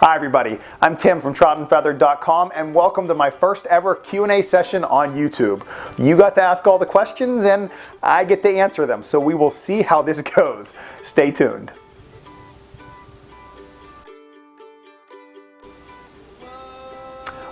Hi everybody, I'm Tim from troutandfeather.com and welcome to my first ever Q&A session on YouTube. You got to ask all the questions and I get to answer them, so we will see how this goes. Stay tuned.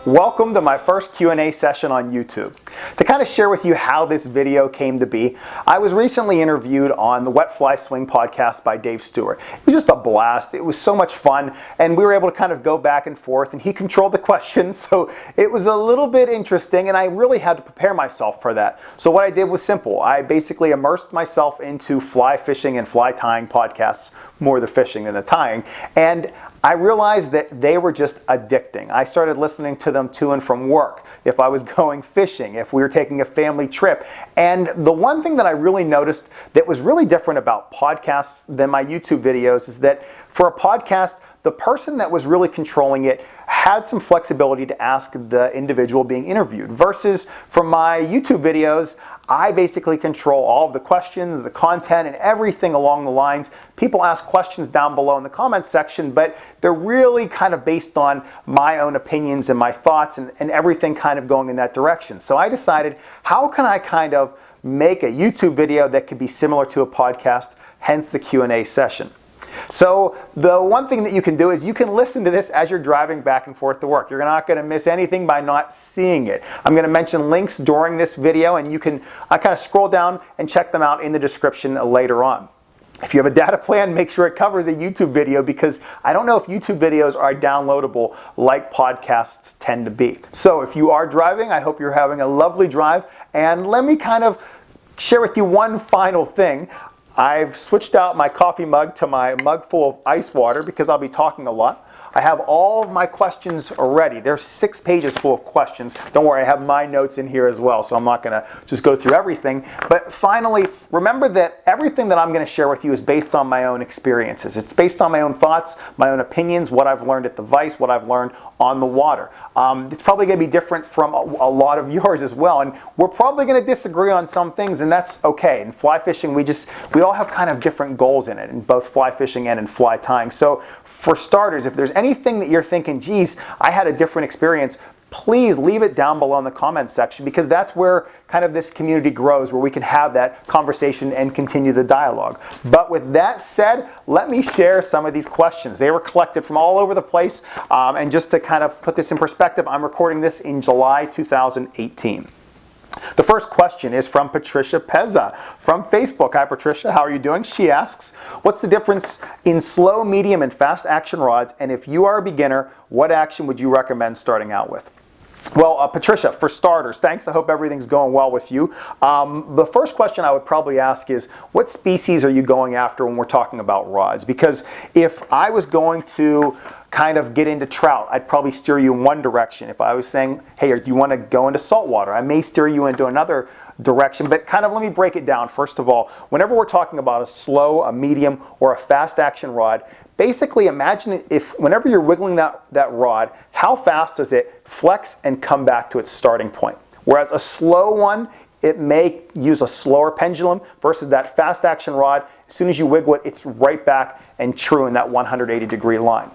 Welcome to my first Q&A session on YouTube. To kind of share with you how this video came to be, I was recently interviewed on the Wet Fly Swing podcast by Dave Stewart. It was just a blast. It was so much fun, and we were able to kind of go back and forth, and he controlled the questions, so it was a little bit interesting, and I really had to prepare myself for that. So what I did was simple. I basically immersed myself into fly fishing and fly tying podcasts, more the fishing than the tying, and I realized that they were just addicting. I started listening to them to and from work, if I was going fishing, if we were taking a family trip. And the one thing that I really noticed that was really different about podcasts than my YouTube videos is that for a podcast, the person that was really controlling it had some flexibility to ask the individual being interviewed. Versus for my YouTube videos, I basically control all of the questions, the content, and everything along the lines. People ask questions down below in the comments section, but they're really kind of based on my own opinions and my thoughts and everything kind of going in that direction. So I decided, how can I kind of make a YouTube video that could be similar to a podcast, hence the Q&A session. So the one thing that you can do is you can listen to this as you're driving back and forth to work. You're not going to miss anything by not seeing it. I'm going to mention links during this video, and you can kind of scroll down and check them out in the description later on. If you have a data plan, make sure it covers a YouTube video, because I don't know if YouTube videos are downloadable like podcasts tend to be. So if you are driving, I hope you're having a lovely drive, and let me kind of share with you one final thing. I've switched out my coffee mug to my mug full of ice water because I'll be talking a lot. I have all of my questions ready. There's 6 pages full of questions. Don't worry, I have my notes in here as well, so I'm not going to just go through everything. But finally, remember that everything that I'm going to share with you is based on my own experiences. It's based on my own thoughts, my own opinions, what I've learned at the Vice, what I've learned on the water. It's probably going to be different from a lot of yours as well, and we're probably going to disagree on some things, and that's okay. In fly fishing, we all have kind of different goals in it, in both fly fishing and in fly tying. So for starters, if there's anything that you're thinking, geez, I had a different experience, please leave it down below in the comments section, because that's where kind of this community grows, where we can have that conversation and continue the dialogue. But with that said, let me share some of these questions. They were collected from all over the place, and just to kind of put this in perspective, I'm recording this in July 2018. The first question is from Patricia Pezza from Facebook. Hi Patricia, how are you doing? She asks, what's the difference in slow, medium, and fast action rods? And if you are a beginner, what action would you recommend starting out with? Well, Patricia, for starters, thanks. I hope everything's going well with you. The first question I would probably ask is, what species are you going after when we're talking about rods? Because if I was going to kind of get into trout, I'd probably steer you in one direction. If I was saying, hey, do you want to go into saltwater? I may steer you into another direction, but kind of let me break it down. First of all, whenever we're talking about a slow, a medium, or a fast action rod, basically imagine if whenever you're wiggling that rod, how fast does it flex and come back to its starting point? Whereas a slow one, it may use a slower pendulum, versus that fast action rod, as soon as you wiggle it, it's right back and true in that 180-degree line.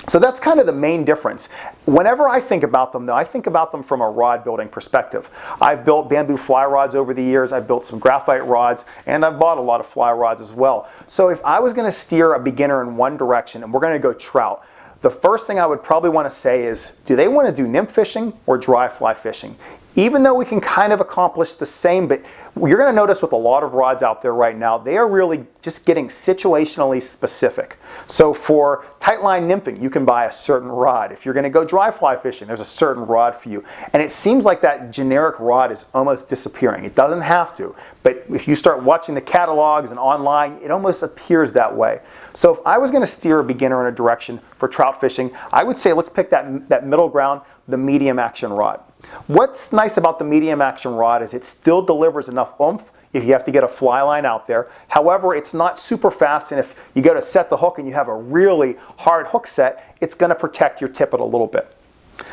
So that's kind of the main difference. Whenever I think about them, though, I think about them from a rod building perspective. I've built bamboo fly rods over the years, I've built some graphite rods, and I've bought a lot of fly rods as well. So if I was going to steer a beginner in one direction and we're going to go trout, the first thing I would probably want to say is, do they want to do nymph fishing or dry fly fishing? Even though we can kind of accomplish the same, but you're going to notice with a lot of rods out there right now, they are really just getting situationally specific. So for tight line nymphing, you can buy a certain rod. If you're going to go dry fly fishing, there's a certain rod for you. And it seems like that generic rod is almost disappearing. It doesn't have to, but if you start watching the catalogs and online, it almost appears that way. So if I was going to steer a beginner in a direction for trout fishing, I would say let's pick that middle ground, the medium action rod. What's nice about the medium action rod is it still delivers enough oomph if you have to get a fly line out there. However, it's not super fast, and if you go to set the hook and you have a really hard hook set, it's going to protect your tippet a little bit.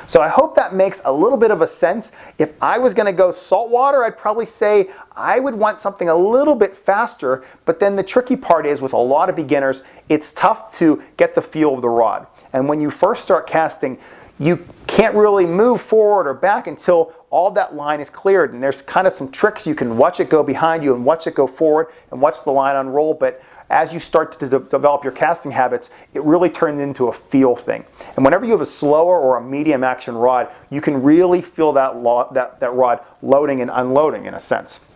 So I hope that makes a little bit of a sense. If I was going to go saltwater, I'd probably say I would want something a little bit faster, but then the tricky part is with a lot of beginners, it's tough to get the feel of the rod. And when you first start casting, you can't really move forward or back until all that line is cleared. And there's kind of some tricks. You can watch it go behind you and watch it go forward and watch the line unroll. But as you start to develop your casting habits, it really turns into a feel thing. And whenever you have a slower or a medium action rod, you can really feel that rod loading and unloading in a sense.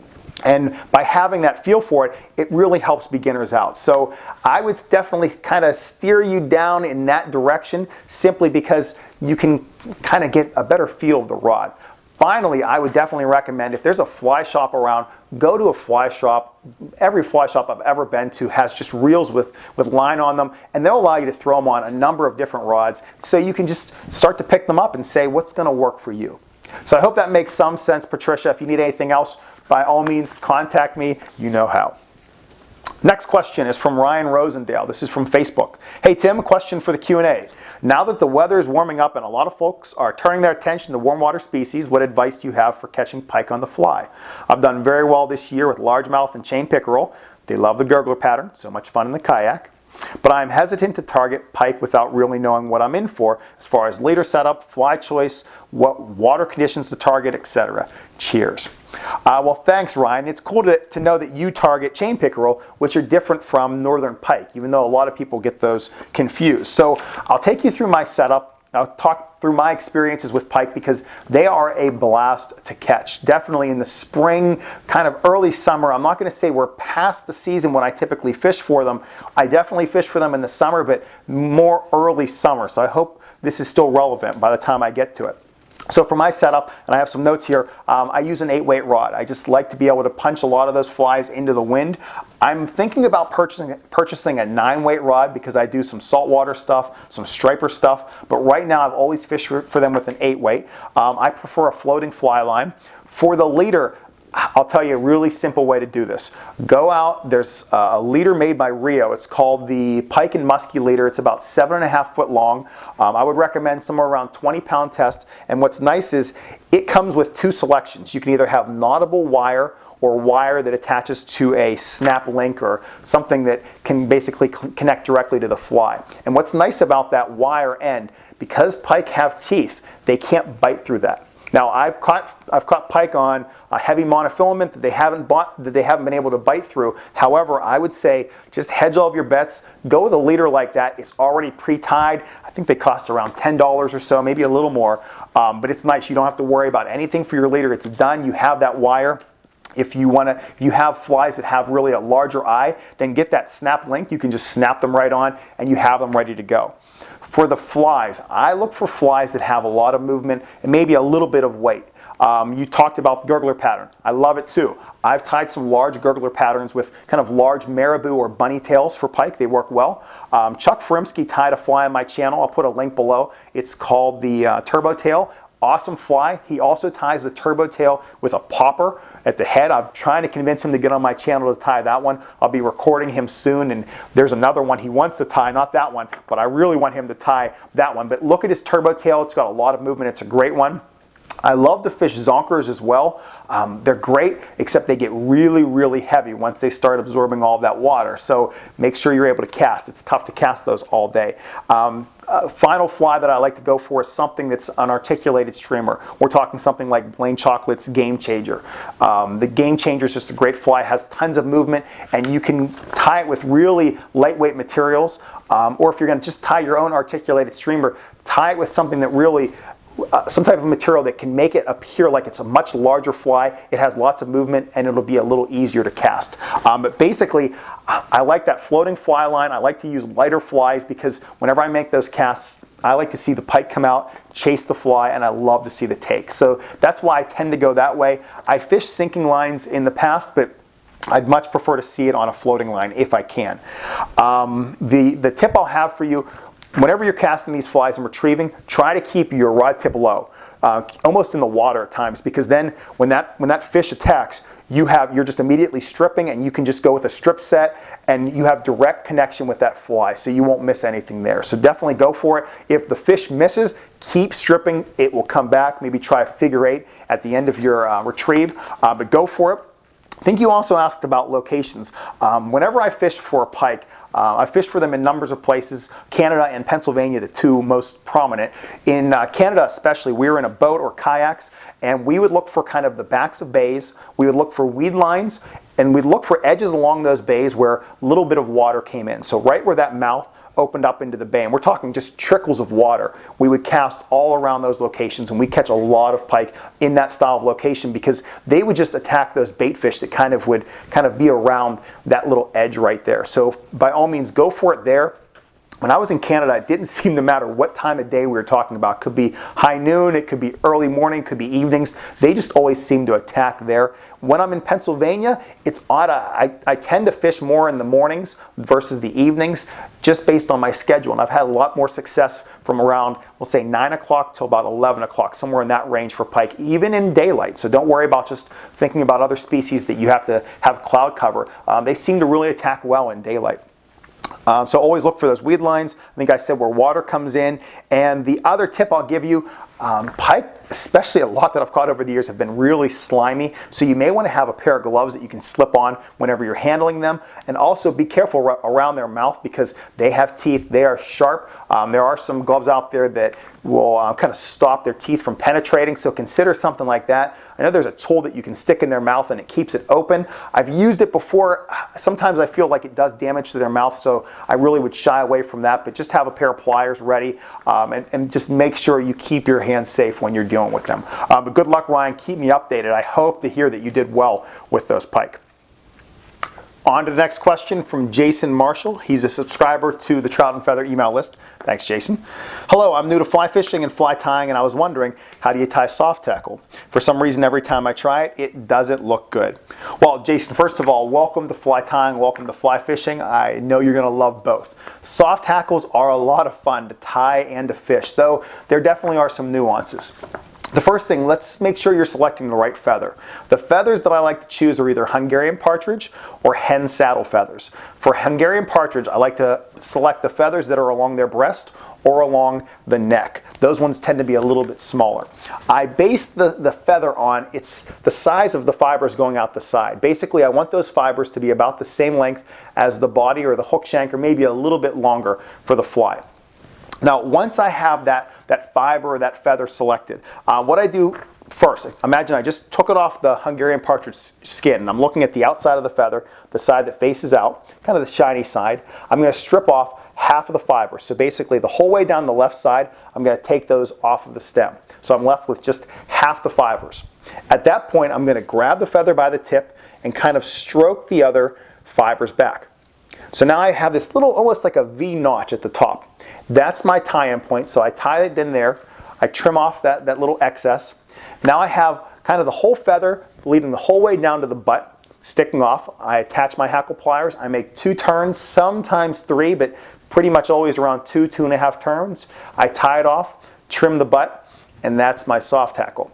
And by having that feel for it, it really helps beginners out. So I would definitely kind of steer you down in that direction simply because you can kind of get a better feel of the rod. Finally, I would definitely recommend if there's a fly shop around, go to a fly shop. Every fly shop I've ever been to has just reels with line on them, and they'll allow you to throw them on a number of different rods so you can just start to pick them up and say what's going to work for you. So I hope that makes some sense, Patricia. If you need anything else, by all means, contact me. You know how. Next question is from Ryan Rosendale. This is from Facebook. Hey Tim, a question for the Q&A. Now that the weather is warming up and a lot of folks are turning their attention to warm water species, what advice do you have for catching pike on the fly? I've done very well this year with largemouth and chain pickerel. They love the gurgler pattern, so much fun in the kayak. But I'm hesitant to target pike without really knowing what I'm in for as far as leader setup, fly choice, what water conditions to target, etc. Cheers. Well, thanks, Ryan. It's cool to know that you target chain pickerel, which are different from northern pike, even though a lot of people get those confused. So I'll take you through my setup. I'll talk through my experiences with pike because they are a blast to catch. Definitely in the spring, kind of early summer. I'm not going to say we're past the season when I typically fish for them. I definitely fish for them in the summer, but more early summer. So I hope this is still relevant by the time I get to it. So for my setup, and I have some notes here, I use an 8-weight rod. I just like to be able to punch a lot of those flies into the wind. I'm thinking about purchasing a 9-weight rod because I do some saltwater stuff, some striper stuff, but right now I've always fished for them with an 8-weight. I prefer a floating fly line. For the leader, I'll tell you a really simple way to do this. Go out, there's a leader made by Rio. It's called the Pike and Muskie leader. It's about 7.5 foot long. I would recommend somewhere around 20-pound test. And what's nice is it comes with 2 selections. You can either have knottable wire or wire that attaches to a snap link or something that can basically connect directly to the fly. And what's nice about that wire end, because pike have teeth, they can't bite through that. Now I've caught pike on a heavy monofilament that they haven't been able to bite through. However, I would say just hedge all of your bets. Go with a leader like that. It's already pre-tied. I think they cost around $10 or so, maybe a little more. But it's nice. You don't have to worry about anything for your leader. It's done. You have that wire. If you have flies that have really a larger eye, then get that snap link. You can just snap them right on, and you have them ready to go. For the flies, I look for flies that have a lot of movement and maybe a little bit of weight. You talked about the gurgler pattern. I love it too. I've tied some large gurgler patterns with kind of large marabou or bunny tails for pike. They work well. Chuck Furimsky tied a fly on my channel. I'll put a link below. It's called the turbo tail. Awesome fly. He also ties the turbo tail with a popper at the head. I'm trying to convince him to get on my channel to tie that one. I'll be recording him soon, and there's another one he wants to tie, not that one, but I really want him to tie that one. But look at his turbo tail. It's got a lot of movement. It's a great one. I love to fish zonkers as well. They're great, except they get really, really heavy once they start absorbing all of that water. So make sure you're able to cast. It's tough to cast those all day. Final fly that I like to go for is something that's an articulated streamer. We're talking something like Blaine Chocolate's Game Changer. The Game Changer is just a great fly, has tons of movement, and you can tie it with really lightweight materials. Or if you're going to just tie your own articulated streamer, tie it with something that really some type of material that can make it appear like it's a much larger fly. It has lots of movement and it'll be a little easier to cast. But basically, I like that floating fly line. I like to use lighter flies because whenever I make those casts, I like to see the pike come out, chase the fly, and I love to see the take. So that's why I tend to go that way. I fished sinking lines in the past, but I'd much prefer to see it on a floating line if I can. The tip I'll have for you, whenever you're casting these flies and retrieving, try to keep your rod tip low, almost in the water at times, because then when that fish attacks, you're just immediately stripping, and you can just go with a strip set, and you have direct connection with that fly, so you won't miss anything there. So definitely go for it. If the fish misses, keep stripping. It will come back. Maybe try a figure 8 at the end of your retrieve, but go for it. I think you also asked about locations. Whenever I fish for a pike, I fished for them in numbers of places, Canada and Pennsylvania, the two most prominent. In Canada especially, we were in a boat or kayaks, and we would look for kind of the backs of bays, we would look for weed lines, and we'd look for edges along those bays where a little bit of water came in. So right where that mouth opened up into the bay, and we're talking just trickles of water, we would cast all around those locations, and we catch a lot of pike in that style of location because they would just attack those bait fish that would be around that little edge right there. So by all means, go for it there. When I was in Canada, it didn't seem to matter what time of day we were talking about. It could be high noon, it could be early morning, it could be evenings. They just always seem to attack there. When I'm in Pennsylvania, it's odd. I tend to fish more in the mornings versus the evenings, just based on my schedule. And I've had a lot more success from around, we'll say 9 o'clock till about 11 o'clock, somewhere in that range for pike, even in daylight. So don't worry about just thinking about other species that you have to have cloud cover. They seem to really attack well in daylight. So always look for those weed lines. I think I said where water comes in. And the other tip I'll give you, pike, especially a lot that I've caught over the years, have been really slimy. So you may want to have a pair of gloves that you can slip on whenever you're handling them. And also be careful around their mouth because they have teeth. They are sharp. There are some gloves out there that will kind of stop their teeth from penetrating. So consider something like that. I know there's a tool that you can stick in their mouth and it keeps it open. I've used it before. Sometimes I feel like it does damage to their mouth, so I really would shy away from that. But just have a pair of pliers ready and just make sure you keep your hands safe when you're dealing with them. But good luck, Ryan. Keep me updated. I hope to hear that you did well with those pike. On to the next question from Jason Marshall. He's a subscriber to the Trout and Feather email list. Thanks, Jason. Hello, I'm new to fly fishing and fly tying, and I was wondering, how do you tie soft tackle? For some reason, every time I try it, it doesn't look good. Well, Jason, first of all, welcome to fly tying, welcome to fly fishing. I know you're going to love both. Soft tackles are a lot of fun to tie and to fish, though there definitely are some nuances. The first thing, let's make sure you're selecting the right feather. The feathers that I like to choose are either Hungarian partridge or hen saddle feathers. For Hungarian partridge, I like to select the feathers that are along their breast or along the neck. Those ones tend to be a little bit smaller. I base the feather on it's the size of the fibers going out the side. Basically, I want those fibers to be about the same length as the body or the hook shank, or maybe a little bit longer for the fly. Now, once I have that fiber or that feather selected, what I do first, imagine I just took it off the Hungarian partridge skin, and I'm looking at the outside of the feather, the side that faces out, kind of the shiny side. I'm going to strip off half of the fiber. So basically the whole way down the left side, I'm going to take those off of the stem. So I'm left with just half the fibers. At that point, I'm going to grab the feather by the tip and kind of stroke the other fibers back. So now I have this little, almost like a V notch at the top. That's my tie-in point, so I tie it in there. I trim off that little excess. Now I have kind of the whole feather leading the whole way down to the butt, sticking off. I attach my hackle pliers. I make 2 turns, sometimes 3, but pretty much always around 2.5 turns. I tie it off, trim the butt, and that's my soft tackle.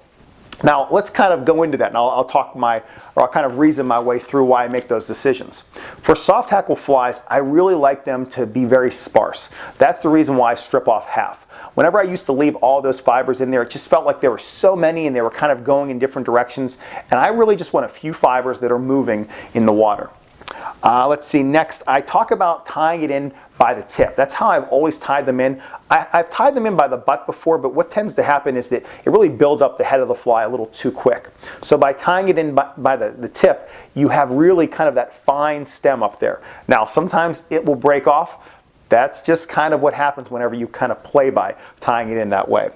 Now let's kind of go into that, and I'll kind of reason my way through why I make those decisions. For soft tackle flies, I really like them to be very sparse. That's the reason why I strip off half. Whenever I used to leave all those fibers in there, it just felt like there were so many and they were kind of going in different directions, and I really just want a few fibers that are moving in the water. Let's see, next I talk about tying it in by the tip. That's how I've always tied them in. I've tied them in by the butt before, but what tends to happen is that it really builds up the head of the fly a little too quick. So by tying it in by the tip, you have really kind of that fine stem up there. Now sometimes it will break off. That's just kind of what happens whenever you kind of play by tying it in that way.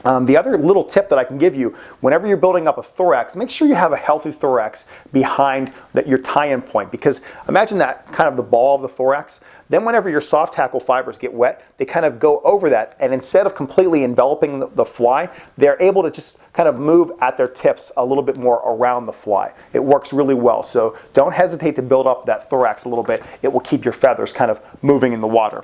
The other little tip that I can give you, whenever you're building up a thorax, make sure you have a healthy thorax behind your tie-in point, because imagine that kind of the ball of the thorax. Then whenever your soft tackle fibers get wet, they kind of go over that, and instead of completely enveloping the fly, they're able to just kind of move at their tips a little bit more around the fly. It works really well, so don't hesitate to build up that thorax a little bit. It will keep your feathers kind of moving in the water.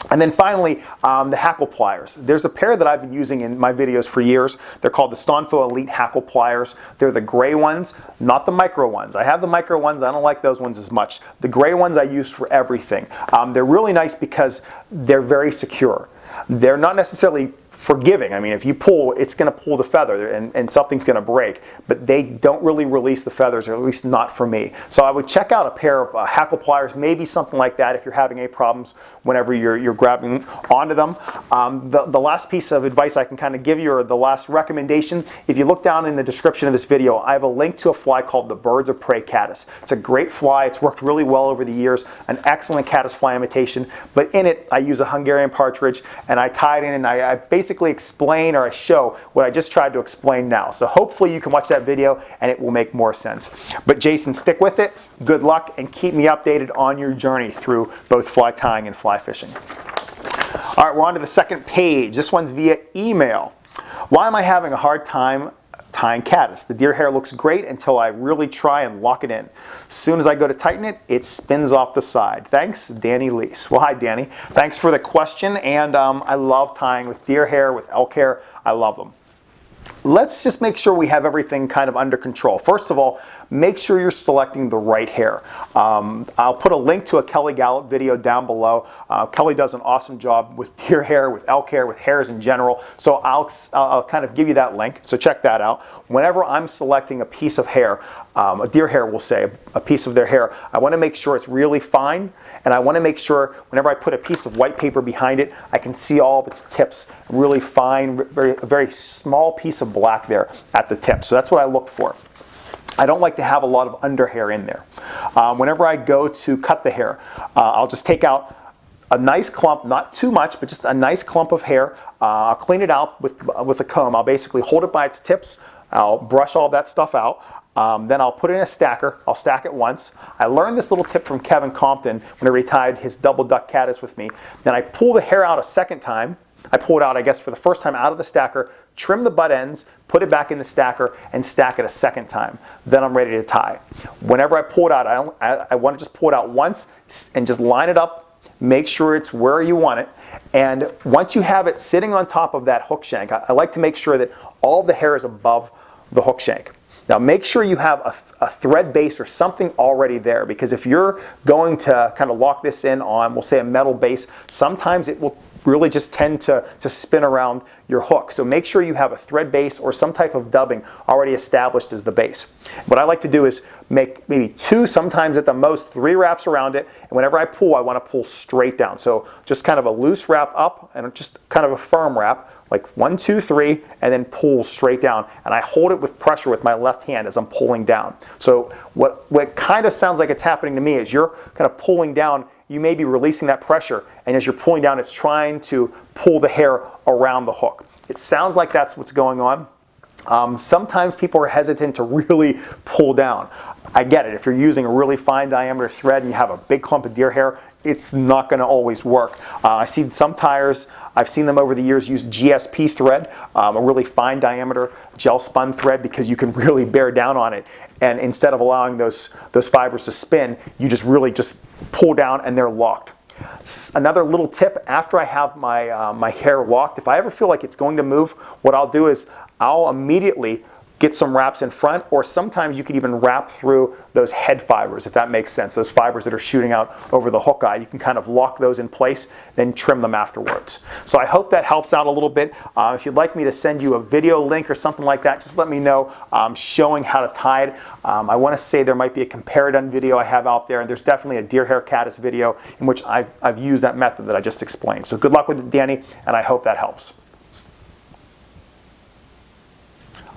And then finally, the hackle pliers. There's a pair that I've been using in my videos for years. They're called the Stonfo Elite Hackle Pliers. They're the gray ones, not the micro ones. I have the micro ones. I don't like those ones as much. The gray ones I use for everything. They're really nice because they're very secure. They're not necessarily forgiving. I mean, if you pull, it's going to pull the feather and something's going to break, but they don't really release the feathers, or at least not for me. So I would check out a pair of hackle pliers, maybe something like that if you're having any problems whenever you're grabbing onto them. The last piece of advice I can kind of give you, or the last recommendation, if you look down in the description of this video, I have a link to a fly called the Birds of Prey caddis. It's a great fly. It's worked really well over the years, an excellent caddis fly imitation, but in it I use a Hungarian partridge, and I tie it in and I basically explain, or I show what I just tried to explain now. So hopefully you can watch that video and it will make more sense. But Jason, stick with it, good luck, and keep me updated on your journey through both fly tying and fly fishing. All right, we're on to the second page. This one's via email. Why am I having a hard time tying caddis? The deer hair looks great until I really try and lock it in. As soon as I go to tighten it, it spins off the side. Thanks, Danny Lease. Well, hi, Danny. Thanks for the question, and I love tying with deer hair, with elk hair. I love them. Let's just make sure we have everything kind of under control. First of all, make sure you're selecting the right hair. I'll put a link to a Kelly Gallup video down below. Kelly does an awesome job with deer hair, with elk hair, with hairs in general. So I'll kind of give you that link. So check that out. Whenever I'm selecting a piece of hair, a deer hair will say, a piece of their hair, I want to make sure it's really fine, and I want to make sure whenever I put a piece of white paper behind it, I can see all of its tips, really fine, a very small piece of black there at the tip. So that's what I look for. I don't like to have a lot of under hair in there. Whenever I go to cut the hair, I'll just take out a nice clump, not too much, but just a nice clump of hair. I'll clean it out with a comb. I'll basically hold it by its tips. I'll brush all that stuff out. Then I'll put it in a stacker. I'll stack it once. I learned this little tip from Kevin Compton whenever he tied his double duck caddis with me. Then I pull the hair out a second time. I pull it out, I guess, for the first time out of the stacker, trim the butt ends, put it back in the stacker, and stack it a second time. Then I'm ready to tie. Whenever I pull it out, I want to just pull it out once and just line it up, make sure it's where you want it. And once you have it sitting on top of that hook shank, I like to make sure that all the hair is above the hook shank. Now make sure you have a thread base or something already there, because if you're going to kind of lock this in on, we'll say, a metal base, sometimes it will really just tend to spin around your hook. So make sure you have a thread base or some type of dubbing already established as the base. What I like to do is make maybe 2, sometimes at the most 3 wraps around it, and whenever I pull, I want to pull straight down. So just kind of a loose wrap up and just kind of a firm wrap, like 1, 2, 3, and then pull straight down. And I hold it with pressure with my left hand as I'm pulling down. So what kind of sounds like it's happening to me is you're kind of pulling down, you may be releasing that pressure, and as you're pulling down, it's trying to pull the hair around the hook. It sounds like that's what's going on. Sometimes people are hesitant to really pull down. I get it. If you're using a really fine diameter thread and you have a big clump of deer hair, it's not going to always work. I see some tyers, I've seen them over the years use GSP thread, a really fine diameter gel spun thread, because you can really bear down on it. And instead of allowing those fibers to spin, you just really just pull down and they're locked. Another little tip, after I have my hair locked, if I ever feel like it's going to move, what I'll do is I'll immediately get some wraps in front, or sometimes you can even wrap through those head fibers, if that makes sense. Those fibers that are shooting out over the hook eye, you can kind of lock those in place, then trim them afterwards. So I hope that helps out a little bit. If you'd like me to send you a video link or something like that, just let me know, showing how to tie it. I want to say there might be a compare-done video I have out there, and there's definitely a deer hair caddis video in which I've used that method that I just explained. So good luck with it, Danny, and I hope that helps.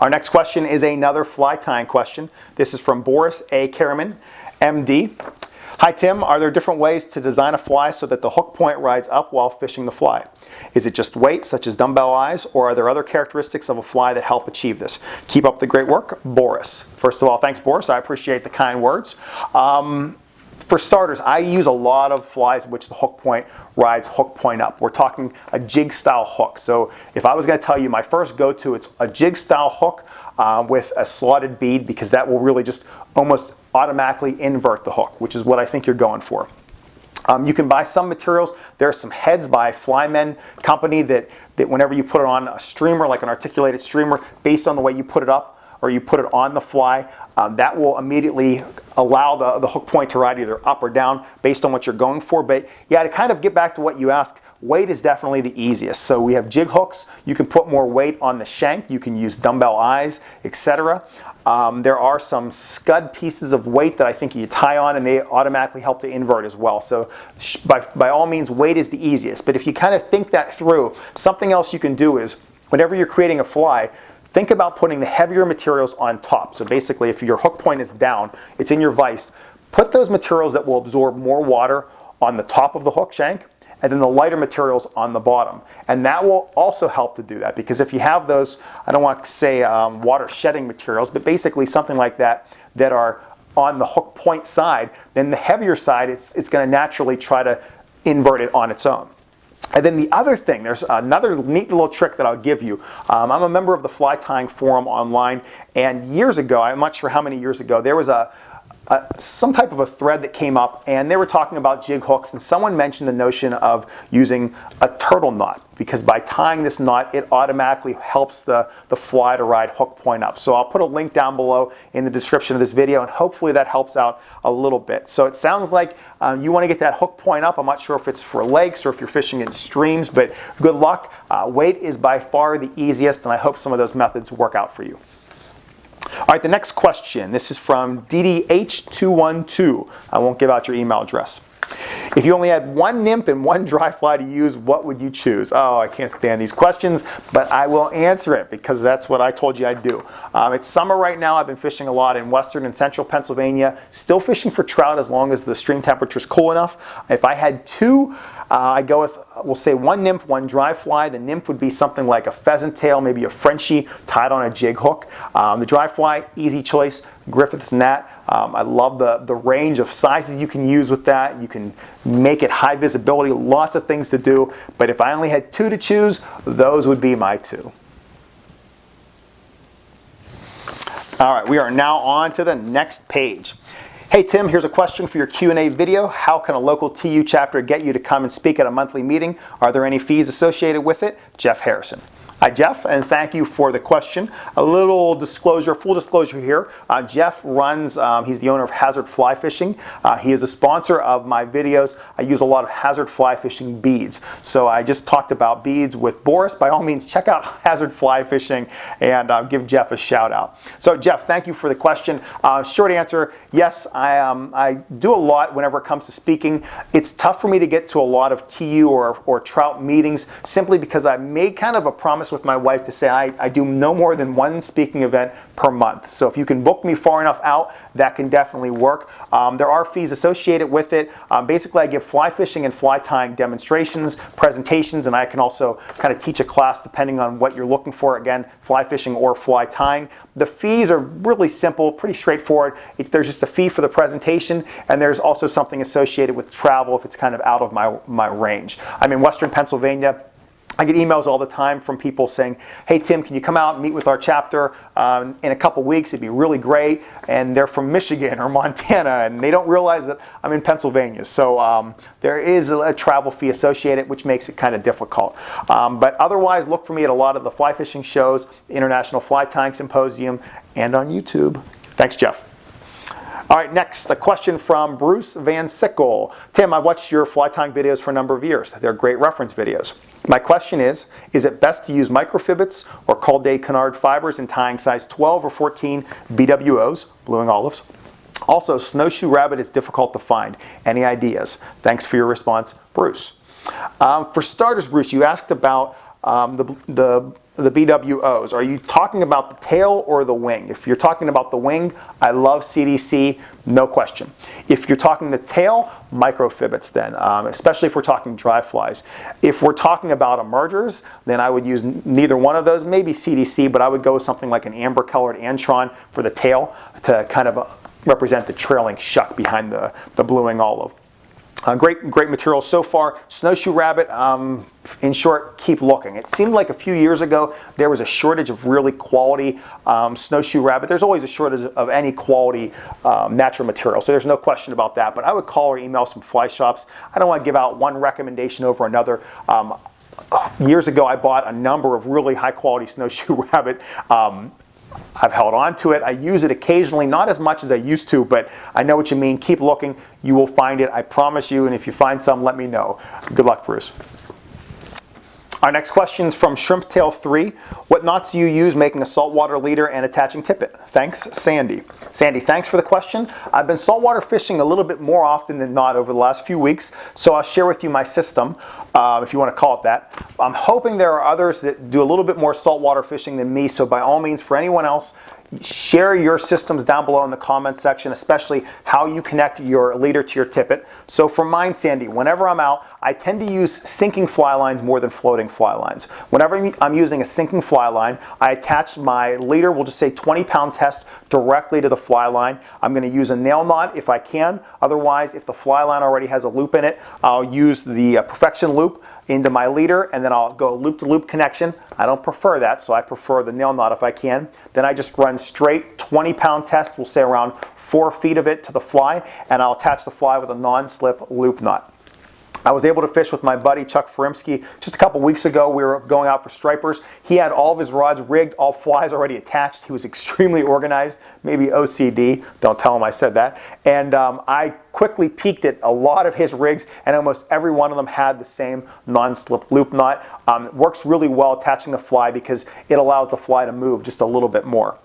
Our next question is another fly tying question. This is from Boris A. Karaman, MD. Hi Tim, are there different ways to design a fly so that the hook point rides up while fishing the fly? Is it just weight, such as dumbbell eyes, or are there other characteristics of a fly that help achieve this? Keep up the great work, Boris. First of all, thanks Boris, I appreciate the kind words. For starters, I use a lot of flies in which the hook point rides hook point up. We're talking a jig style hook. So if I was going to tell you my first go-to, it's a jig style hook with a slotted bead, because that will really just almost automatically invert the hook, which is what I think you're going for. You can buy some materials. There are some heads by Flymen Company that whenever you put it on a streamer, like an articulated streamer, based on the way you put it up, or you put it on the fly, that will immediately allow the hook point to ride either up or down based on what you're going for. But yeah, to kind of get back to what you asked, weight is definitely the easiest. So we have jig hooks. You can put more weight on the shank. You can use dumbbell eyes, etc. There are some scud pieces of weight that I think you tie on and they automatically help to invert as well. So by all means, weight is the easiest. But if you kind of think that through, something else you can do is whenever you're creating a fly, think about putting the heavier materials on top. So basically, if your hook point is down, it's in your vise, put those materials that will absorb more water on the top of the hook shank, and then the lighter materials on the bottom. And that will also help to do that, because if you have those, I don't want to say water shedding materials, but basically something like that that are on the hook point side, then the heavier side, it's going to naturally try to invert it on its own. And then the other thing, there's another neat little trick that I'll give you. I'm a member of the fly tying forum online, and years ago, I'm not sure how many years ago, there was some type of a thread that came up, and they were talking about jig hooks, and someone mentioned the notion of using a turtle knot, because by tying this knot, it automatically helps the fly to ride hook point up. So I'll put a link down below in the description of this video, and hopefully that helps out a little bit. So it sounds like you want to get that hook point up. I'm not sure if it's for lakes or if you're fishing in streams, but good luck. Weight is by far the easiest, and I hope some of those methods work out for you. All right, the next question. This is from DDH212. I won't give out your email address. If you only had one nymph and one dry fly to use, what would you choose? Oh, I can't stand these questions, but I will answer it because that's what I told you I'd do. It's summer right now. I've been fishing a lot in western and central Pennsylvania. Still fishing for trout as long as the stream temperature is cool enough. If I had two, I go with, we'll say one nymph, one dry fly. The nymph would be something like a pheasant tail, maybe a Frenchie tied on a jig hook. The dry fly, easy choice, Griffith's Gnat. I love the range of sizes you can use with that. You can make it high visibility, lots of things to do. But if I only had two to choose, those would be my two. All right, we are now on to the next page. Hey Tim, here's a question for your Q&A video. How can a local TU chapter get you to come and speak at a monthly meeting? Are there any fees associated with it? Jeff Harrison. Hi Jeff, and thank you for the question. A little disclosure, full disclosure here. Jeff runs, he's the owner of Hazard Fly Fishing. He is a sponsor of my videos. I use a lot of Hazard Fly Fishing beads. So I just talked about beads with Boris. By all means, check out Hazard Fly Fishing and give Jeff a shout out. So Jeff, thank you for the question. Short answer, yes, I do a lot whenever it comes to speaking. It's tough for me to get to a lot of TU or trout meetings simply because I made kind of a promise with my wife to say I do no more than one speaking event per month. So if you can book me far enough out, that can definitely work. There are fees associated with it. Basically, I give fly fishing and fly tying demonstrations, presentations, and I can also kind of teach a class depending on what you're looking for. Again, fly fishing or fly tying. The fees are really simple, pretty straightforward. There's just a fee for the presentation, and there's also something associated with travel if it's kind of out of my range. I'm in Western Pennsylvania. I get emails all the time from people saying, hey Tim, can you come out and meet with our chapter in a couple weeks? It'd be really great. And they're from Michigan or Montana, and they don't realize that I'm in Pennsylvania. So there is a travel fee associated, which makes it kind of difficult. But otherwise, look for me at a lot of the fly fishing shows, the International Fly Tying Symposium, and on YouTube. Thanks, Jeff. All right, next, a question from Bruce Van Sickle. Tim, I've watched your fly tying videos for a number of years. They're great reference videos. My question is it best to use microfibbits or Calde Canard fibers in tying size 12 or 14 BWOs, blue wing olives? Also, snowshoe rabbit is difficult to find. Any ideas? Thanks for your response, Bruce. For starters, Bruce, you asked about the BWOs. Are you talking about the tail or the wing? If you're talking about the wing, I love CDC, no question. If you're talking the tail, microfibbits then, especially if we're talking dry flies. If we're talking about emergers, then I would use neither one of those, maybe CDC, but I would go with something like an amber colored antron for the tail to kind of represent the trailing shuck behind the blue wing olive. Great material so far. Snowshoe rabbit, in short, keep looking. It seemed like a few years ago there was a shortage of really quality snowshoe rabbit. There's always a shortage of any quality natural material, so there's no question about that. But I would call or email some fly shops. I don't want to give out one recommendation over another. Years ago, I bought a number of really high quality snowshoe rabbit I've held on to it. I use it occasionally, not as much as I used to, but I know what you mean. Keep looking. You will find it. I promise you. And if you find some, let me know. Good luck, Bruce. Our next question is from Shrimptail3. What knots do you use making a saltwater leader and attaching tippet? Thanks, Sandy. Sandy, thanks for the question. I've been saltwater fishing a little bit more often than not over the last few weeks, so I'll share with you my system, if you want to call it that. I'm hoping there are others that do a little bit more saltwater fishing than me, so by all means, for anyone else, share your systems down below in the comments section, especially how you connect your leader to your tippet. So for mine, Sandy, whenever I'm out, I tend to use sinking fly lines more than floating fly lines. Whenever I'm using a sinking fly line, I attach my leader, we'll just say 20-pound test, directly to the fly line. I'm going to use a nail knot if I can. Otherwise, if the fly line already has a loop in it, I'll use the perfection loop into my leader, and then I'll go loop-to-loop connection. I don't prefer that, so I prefer the nail knot if I can. Then I just run straight 20-pound test, we'll say around 4 feet of it to the fly, and I'll attach the fly with a non-slip loop knot. I was able to fish with my buddy Chuck Ferimsky just a couple weeks ago. We were going out for stripers. He had all of his rods rigged, all flies already attached. He was extremely organized, maybe OCD. Don't tell him I said that. And I quickly peeked at a lot of his rigs, and almost every one of them had the same non-slip loop knot. It works really well attaching the fly because it allows the fly to move just a little bit more.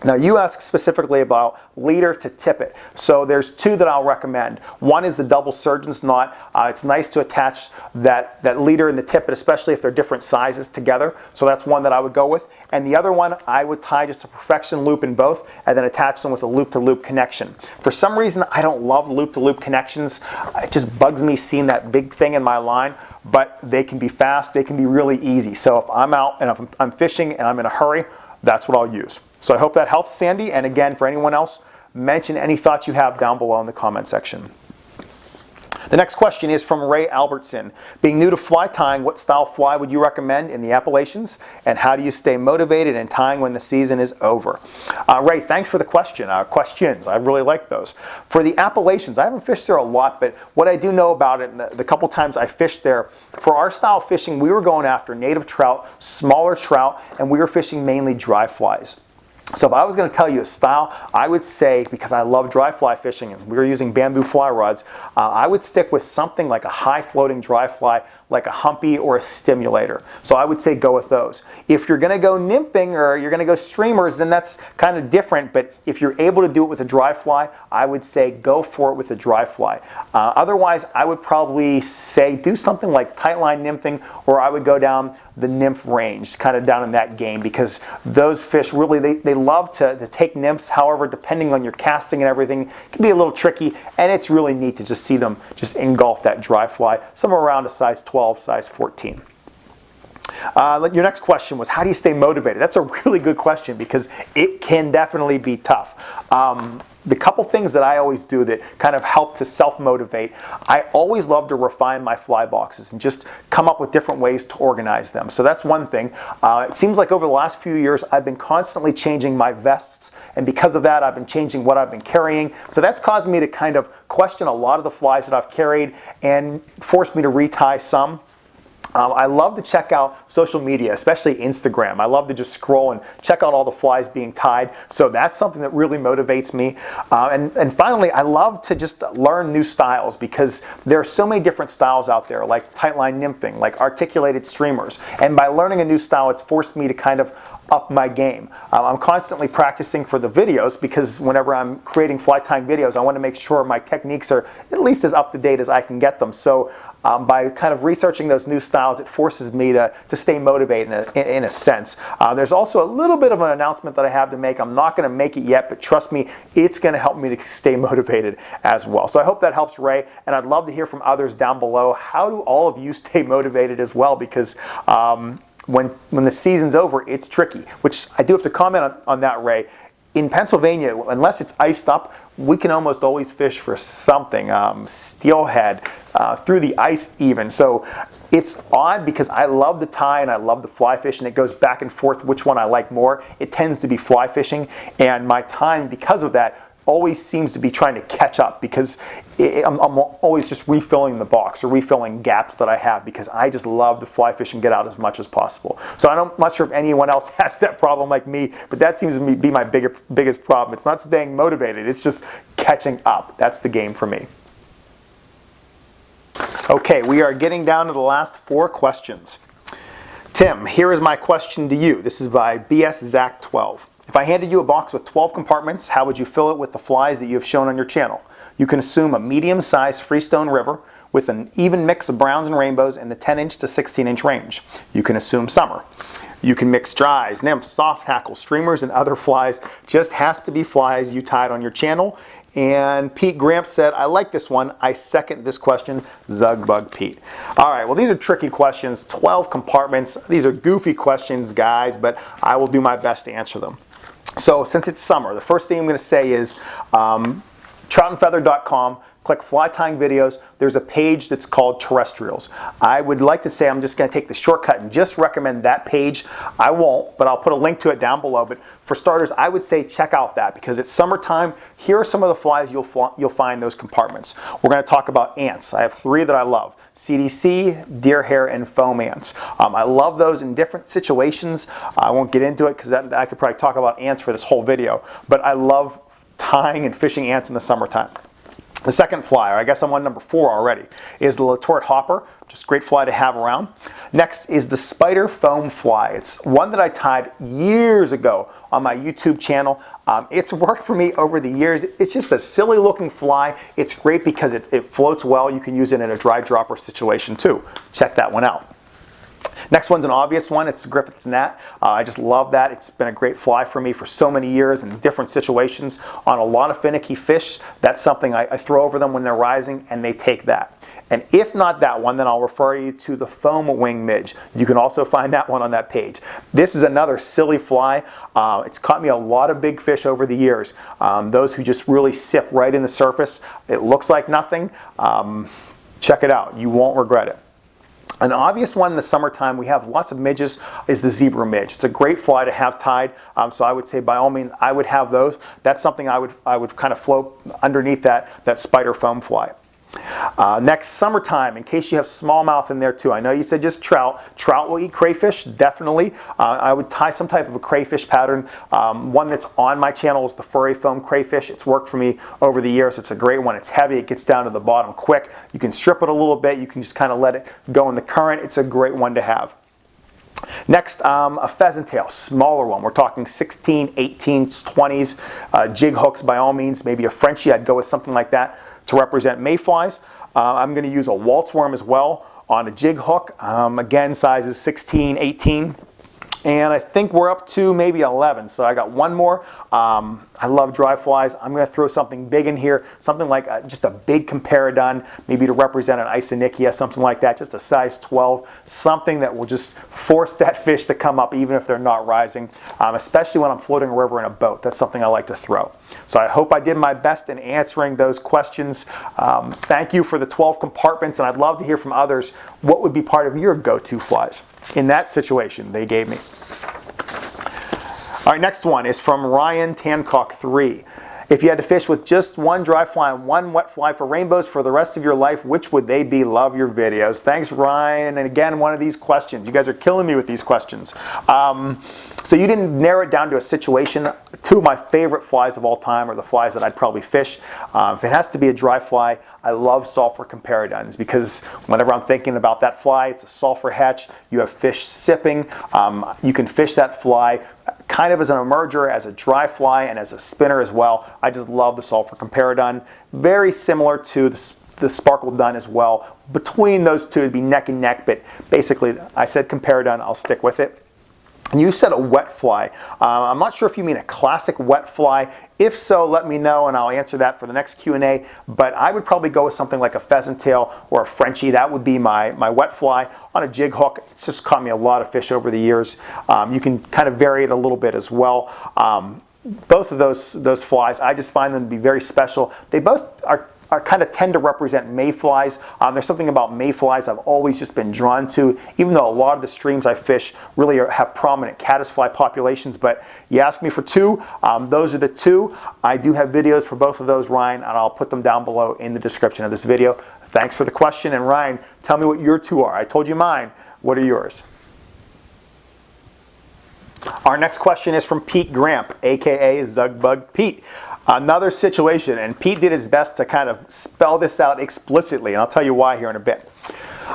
Now you asked specifically about leader to tippet. So there's two that I'll recommend. One is the double surgeon's knot. It's nice to attach that leader and the tippet, especially if they're different sizes together. So that's one that I would go with. And the other one, I would tie just a perfection loop in both and then attach them with a loop-to-loop connection. For some reason, I don't love loop-to-loop connections. It just bugs me seeing that big thing in my line, but they can be fast, they can be really easy. So if I'm out and if I'm fishing and I'm in a hurry, that's what I'll use. So I hope that helps, Sandy. And again, for anyone else, mention any thoughts you have down below in the comment section. The next question is from Ray Albertson. Being new to fly tying, what style fly would you recommend in the Appalachians? And how do you stay motivated in tying when the season is over? Ray, thanks for the question. Questions, I really like those. For the Appalachians, I haven't fished there a lot, but what I do know about it, and the couple times I fished there, for our style of fishing, we were going after native trout, smaller trout, and we were fishing mainly dry flies. So if I was going to tell you a style, I would say, because I love dry fly fishing and we were using bamboo fly rods, I would stick with something like a high floating dry fly, like a humpy or a stimulator. So I would say go with those. If you're going to go nymphing or you're going to go streamers, then that's kind of different. But if you're able to do it with a dry fly, I would say go for it with a dry fly. Otherwise, I would probably say do something like tightline nymphing, or I would go down the nymph range, kind of down in that game, because those fish really, they love to take nymphs. However, depending on your casting and everything, it can be a little tricky, and it's really neat to just see them just engulf that dry fly, somewhere around a size 12, size 14. Your next question was, how do you stay motivated? That's a really good question because it can definitely be tough. The couple things that I always do that kind of help to self-motivate, I always love to refine my fly boxes and just come up with different ways to organize them. So that's one thing. It seems like over the last few years, I've been constantly changing my vests, and because of that, I've been changing what I've been carrying. So that's caused me to kind of question a lot of the flies that I've carried and forced me to retie some. I love to check out social media, especially Instagram. I love to just scroll and check out all the flies being tied. So that's something that really motivates me. And finally, I love to just learn new styles because there are so many different styles out there, like tightline nymphing, like articulated streamers. And by learning a new style, it's forced me to kind of up my game. I'm constantly practicing for the videos because whenever I'm creating fly tying videos, I want to make sure my techniques are at least as up to date as I can get them. So by kind of researching those new styles, it forces me to stay motivated in a sense. There's also a little bit of an announcement that I have to make. I'm not going to make it yet, but trust me, it's going to help me to stay motivated as well. So I hope that helps, Ray, and I'd love to hear from others down below. How do all of you stay motivated as well? Because when the season's over, it's tricky, which I do have to comment on that, Ray. In Pennsylvania, unless it's iced up, we can almost always fish for something, steelhead, through the ice even. So it's odd because I love the tie and I love the fly fish, and it goes back and forth which one I like more. It tends to be fly fishing, and my time, because of that, always seems to be trying to catch up because I'm always just refilling the box or refilling gaps that I have because I just love to fly fish and get out as much as possible. So I'm not sure if anyone else has that problem like me, but that seems to be my biggest problem. It's not staying motivated, it's just catching up. That's the game for me. Okay, we are getting down to the last 4 questions. Tim, here is my question to you. This is by BSZach12. If I handed you a box with 12 compartments, how would you fill it with the flies that you have shown on your channel? You can assume a medium-sized freestone river with an even mix of browns and rainbows in the 10-inch to 16-inch range. You can assume summer. You can mix dries, nymphs, soft hackle, streamers, and other flies. Just has to be flies you tied on your channel. And Pete Gramps said, I like this one. I second this question, Zugbug Pete. All right, well, these are tricky questions, 12 compartments. These are goofy questions, guys, but I will do my best to answer them. So since it's summer, the first thing I'm going to say is troutandfeather.com. Click fly tying videos. There's a page that's called terrestrials. I would like to say I'm just going to take the shortcut and just recommend that page. I won't, but I'll put a link to it down below. But for starters, I would say check out that because it's summertime. Here are some of the flies you'll find in those compartments. We're going to talk about ants. I have 3 that I love. CDC, deer hair, and foam ants. I love those in different situations. I won't get into it because I could probably talk about ants for this whole video. But I love tying and fishing ants in the summertime. The second fly, or I guess I'm on number 4 already, is the Latort Hopper. Just a great fly to have around. Next is the Spider Foam Fly. It's one that I tied years ago on my YouTube channel. It's worked for me over the years. It's just a silly looking fly. It's great because it floats well. You can use it in a dry dropper situation too. Check that one out. Next one's an obvious one. It's Griffith's Gnat. I just love that. It's been a great fly for me for so many years in different situations on a lot of finicky fish. That's something I throw over them when they're rising and they take that. And if not that one, then I'll refer you to the Foam Wing Midge. You can also find that one on that page. This is another silly fly. It's caught me a lot of big fish over the years. Those who just really sip right in the surface. It looks like nothing. Check it out. You won't regret it. An obvious one in the summertime, we have lots of midges, is the zebra midge. It's a great fly to have tied, so I would say by all means I would have those. That's something I would kind of float underneath that spider foam fly. Next, summertime, in case you have smallmouth in there too. I know you said just trout. Trout will eat crayfish, definitely. I would tie some type of a crayfish pattern. One that's on my channel is the furry foam crayfish. It's worked for me over the years. It's a great one. It's heavy. It gets down to the bottom quick. You can strip it a little bit. You can just kind of let it go in the current. It's a great one to have. Next, a pheasant tail, smaller one. We're talking 16, 18s, 20s, jig hooks by all means. Maybe a Frenchie, I'd go with something like that to represent mayflies. I'm going to use a waltz worm as well on a jig hook. Again, sizes 16, 18. And I think we're up to maybe 11. So I got one more. I love dry flies. I'm going to throw something big in here, something like just a big comparadon, maybe to represent an Isonychia, something like that, just a size 12, something that will just force that fish to come up even if they're not rising, especially when I'm floating a river in a boat. That's something I like to throw. So I hope I did my best in answering those questions. Thank you for the 12 compartments, and I'd love to hear from others what would be part of your go-to flies in that situation they gave me. All right, next one is from Ryan Tancock 3. If you had to fish with just one dry fly and one wet fly for rainbows for the rest of your life, which would they be? Love your videos. Thanks, Ryan. And again, one of these questions. You guys are killing me with these questions. So you didn't narrow it down to a situation. 2 of my favorite flies of all time are the flies that I'd probably fish. If it has to be a dry fly, I love sulfur comparadons because whenever I'm thinking about that fly, it's a sulfur hatch. You have fish sipping. You can fish that fly kind of as an emerger, as a dry fly, and as a spinner as well. I just love the sulfur comparadon. Very similar to the sparkle dun as well. Between those two, it'd be neck and neck, but basically, I said comparadon, I'll stick with it. And you said a wet fly. I'm not sure if you mean a classic wet fly. If so, let me know and I'll answer that for the next Q&A. But I would probably go with something like a pheasant tail or a Frenchie. That would be my wet fly on a jig hook. It's just caught me a lot of fish over the years. You can kind of vary it a little bit as well. Both of those flies, I just find them to be very special. They both are kind of tend to represent mayflies. There's something about mayflies I've always just been drawn to, even though a lot of the streams I fish really have prominent caddisfly populations. But you asked me for two, those are the two. I do have videos for both of those, Ryan, and I'll put them down below in the description of this video. Thanks for the question, and Ryan, tell me what your two are. I told you mine. What are yours? Our next question is from Pete Gramp, aka Zugbug Pete. Another situation, and Pete did his best to kind of spell this out explicitly, and I'll tell you why here in a bit.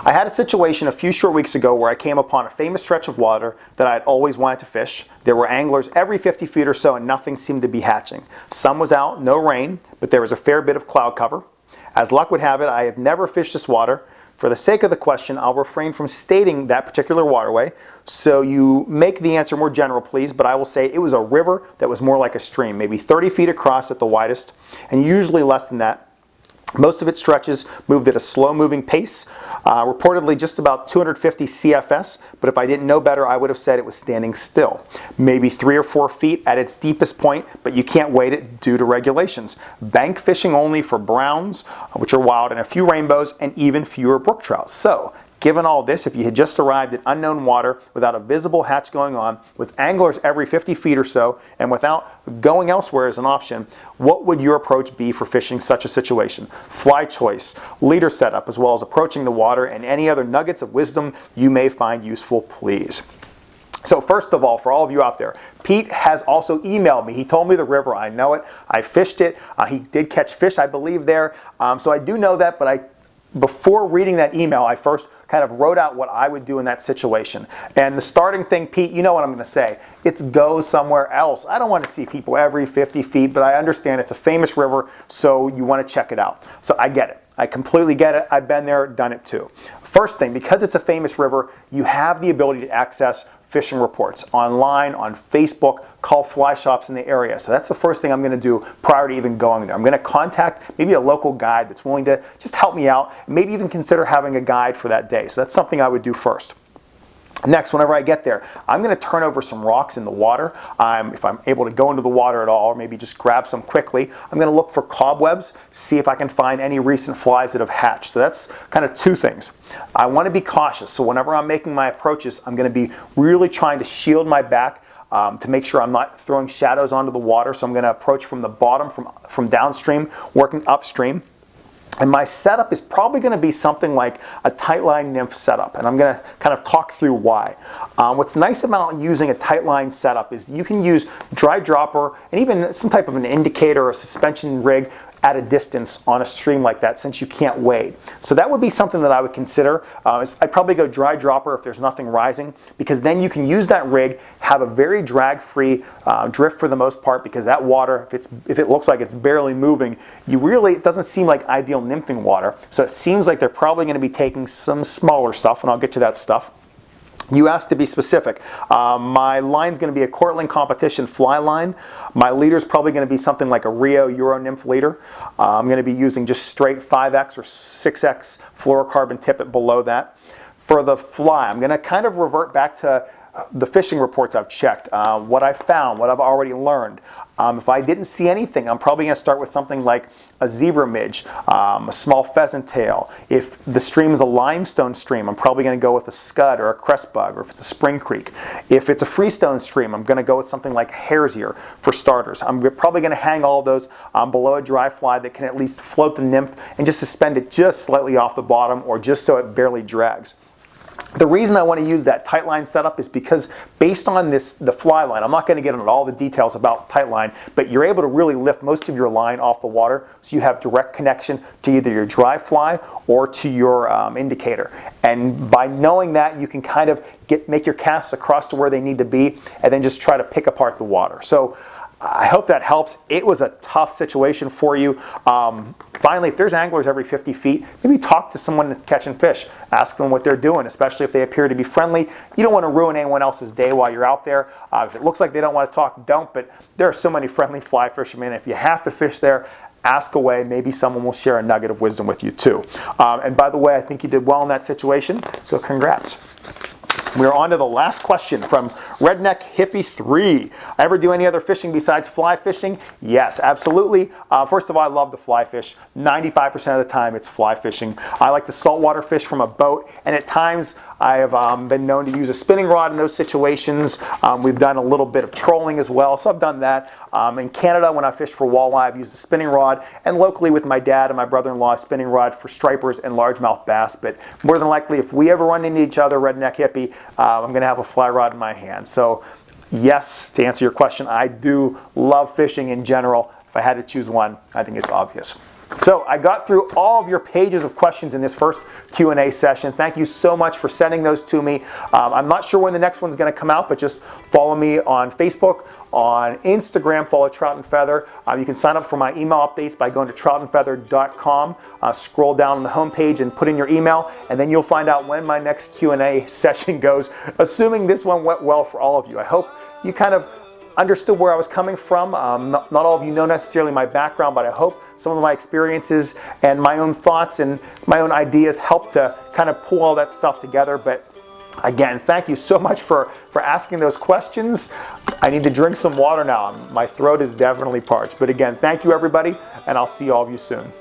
I had a situation a few short weeks ago where I came upon a famous stretch of water that I had always wanted to fish. There were anglers every 50 feet or so, and nothing seemed to be hatching. Sun was out, no rain, but there was a fair bit of cloud cover. As luck would have it, I have never fished this water. For the sake of the question, I'll refrain from stating that particular waterway, so you make the answer more general, please, but I will say it was a river that was more like a stream, maybe 30 feet across at the widest, and usually less than that. Most of its stretches moved at a slow-moving pace, reportedly just about 250 CFS, but if I didn't know better, I would have said it was standing still. Maybe 3 or 4 feet at its deepest point, but you can't wade it due to regulations. Bank fishing only for browns, which are wild, and a few rainbows, and even fewer brook trout. So, given all this, if you had just arrived at unknown water without a visible hatch going on, with anglers every 50 feet or so, and without going elsewhere as an option, what would your approach be for fishing such a situation? Fly choice, leader setup, as well as approaching the water, and any other nuggets of wisdom you may find useful, please. So first of all, for all of you out there, Pete has also emailed me. He told me the river. I know it. I fished it. He did catch fish, I believe, there. So I do know that, but before reading that email, I first kind of wrote out what I would do in that situation. And the starting thing, Pete, you know what I'm going to say. It's go somewhere else. I don't want to see people every 50 feet, but I understand it's a famous river, so you want to check it out. So I get it. I completely get it. I've been there, done it too. First thing, because it's a famous river, you have the ability to access fishing reports online, on Facebook, call fly shops in the area. So that's the first thing I'm going to do prior to even going there. I'm going to contact maybe a local guide that's willing to just help me out, maybe even consider having a guide for that day. So that's something I would do first. Next, whenever I get there, I'm going to turn over some rocks in the water. If I'm able to go into the water at all, or maybe just grab some quickly, I'm going to look for cobwebs, see if I can find any recent flies that have hatched. So that's kind of two things. I want to be cautious. So whenever I'm making my approaches, I'm going to be really trying to shield my back to make sure I'm not throwing shadows onto the water. So I'm going to approach from the bottom, from downstream, working upstream. And my setup is probably going to be something like a tightline nymph setup, and I'm going to kind of talk through why. What's nice about using a tightline setup is you can use dry dropper and even some type of an indicator or a suspension rig at a distance on a stream like that, since you can't wade. So that would be something that I would consider. I'd probably go dry dropper if there's nothing rising, because then you can use that rig, have a very drag-free drift for the most part, because that water, if it looks like it's barely moving, it doesn't seem like ideal nymphing water. So it seems like they're probably going to be taking some smaller stuff, and I'll get to that stuff. You asked to be specific. My line's going to be a Cortland competition fly line. My leader's probably going to be something like a Rio Euro Nymph leader. I'm going to be using just straight 5X or 6X fluorocarbon tippet below that. For the fly, I'm going to kind of revert back to the fishing reports I've checked, what I found, what I've already learned. If I didn't see anything, I'm probably going to start with something like a zebra midge, a small pheasant tail. If the stream is a limestone stream, I'm probably going to go with a scud or a crest bug, or if it's a spring creek. If it's a freestone stream, I'm going to go with something like hare's ear for starters. I'm probably going to hang all of those below a dry fly that can at least float the nymph and just suspend it just slightly off the bottom, or just so it barely drags. The reason I want to use that tight line setup is because based on the fly line, I'm not going to get into all the details about tight line, but you're able to really lift most of your line off the water, so you have direct connection to either your dry fly or to your indicator. And by knowing that, you can kind of make your casts across to where they need to be, and then just try to pick apart the water. So I hope that helps. It was a tough situation for you. Finally, if there's anglers every 50 feet, maybe talk to someone that's catching fish. Ask them what they're doing, especially if they appear to be friendly. You don't want to ruin anyone else's day while you're out there. If it looks like they don't want to talk, don't. But there are so many friendly fly fishermen. If you have to fish there, ask away. Maybe someone will share a nugget of wisdom with you too. And by the way, I think you did well in that situation, so congrats. We're on to the last question from Redneck Hippie 3. I ever do any other fishing besides fly fishing? Yes, absolutely. First of all, I love to fly fish. 95% of the time it's fly fishing. I like to saltwater fish from a boat, and at times I have been known to use a spinning rod in those situations. We've done a little bit of trolling as well, so I've done that. In Canada, when I fish for walleye, I've used a spinning rod, and locally with my dad and my brother-in-law, a spinning rod for stripers and largemouth bass. But more than likely, if we ever run into each other, Redneck Hippie, I'm going to have a fly rod in my hand. So yes, to answer your question, I do love fishing in general. If I had to choose one, I think it's obvious. So I got through all of your pages of questions in this first Q&A session. Thank you so much for sending those to me. I'm not sure when the next one's going to come out, but just follow me on Facebook, on Instagram, follow Trout and Feather. You can sign up for my email updates by going to troutandfeather.com. Scroll down on the homepage and put in your email, and then you'll find out when my next Q&A session goes, assuming this one went well for all of you. I hope you kind of understood where I was coming from. Not all of you know necessarily my background, but I hope some of my experiences and my own thoughts and my own ideas help to kind of pull all that stuff together. But again, thank you so much for asking those questions. I need to drink some water now. My throat is definitely parched. But again, thank you everybody, and I'll see all of you soon.